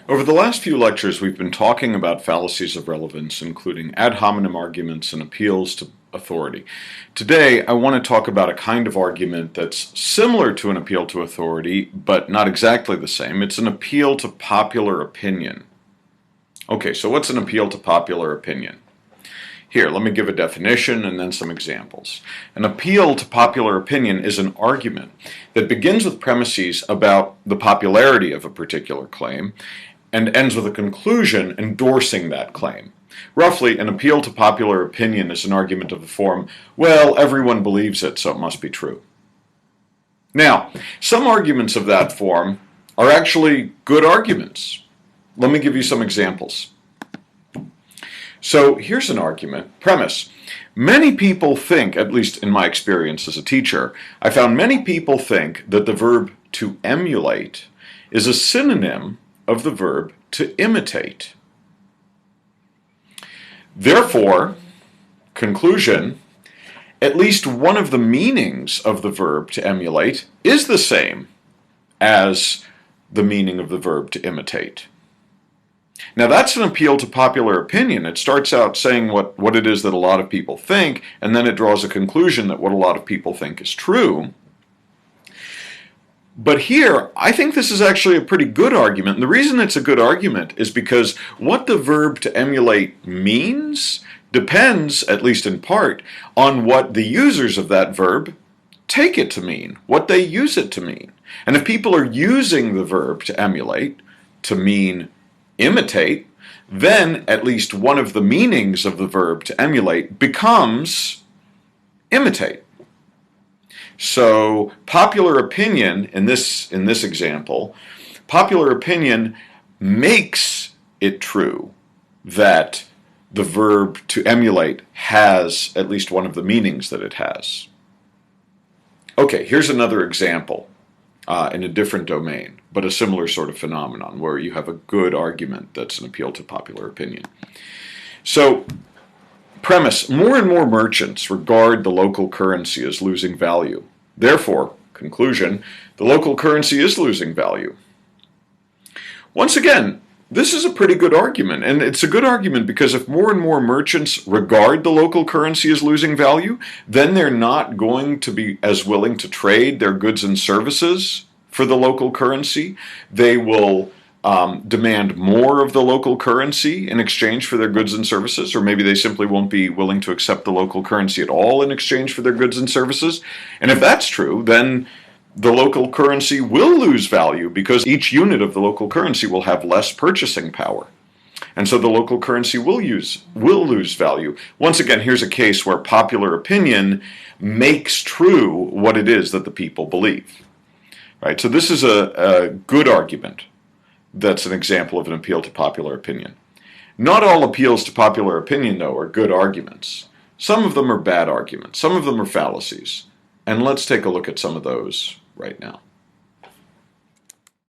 Over the last few lectures, we've been talking about fallacies of relevance, including ad hominem arguments and appeals to authority. Today, I want to talk about a kind of argument that's similar to an appeal to authority, but not exactly the same. It's an appeal to popular opinion. Okay, so what's an appeal to popular opinion? Here, let me give a definition and then some examples. An appeal to popular opinion is an argument that begins with premises about the popularity of a particular claim and ends with a conclusion endorsing that claim. Roughly, an appeal to popular opinion is an argument of the form, well, everyone believes it, so it must be true. Now, some arguments of that form are actually good arguments. Let me give you some examples. So here's an argument. Premise. Many people think, at least in my experience as a teacher, I found many people think that the verb to emulate is a synonym of the verb to imitate. Therefore, conclusion, at least one of the meanings of the verb to emulate is the same as the meaning of the verb to imitate. Now that's an appeal to popular opinion. It starts out saying what it is that a lot of people think, and then it draws a conclusion that what a lot of people think is true. But here, I think this is actually a pretty good argument. And the reason it's a good argument is because what the verb to emulate means depends, at least in part, on what the users of that verb take it to mean, what they use it to mean. And if people are using the verb to emulate to mean imitate, then at least one of the meanings of the verb to emulate becomes imitate. So popular opinion, in this example, popular opinion makes it true that the verb to emulate has at least one of the meanings that it has. Okay, here's another example in a different domain, but a similar sort of phenomenon where you have a good argument that's an appeal to popular opinion. So, premise, more and more merchants regard the local currency as losing value. Therefore, conclusion, the local currency is losing value. Once again, this is a pretty good argument, and it's a good argument because if more and more merchants regard the local currency as losing value, then they're not going to be as willing to trade their goods and services for the local currency. They will demand more of the local currency in exchange for their goods and services, or maybe they simply won't be willing to accept the local currency at all in exchange for their goods and services. And if that's true, then the local currency will lose value because each unit of the local currency will have less purchasing power. And so the local currency will lose value. Once again, here's a case where popular opinion makes true what it is that the people believe. Right? So this is a good argument. That's an example of an appeal to popular opinion. Not all appeals to popular opinion, though, are good arguments. Some of them are bad arguments. Some of them are fallacies. And let's take a look at some of those right now.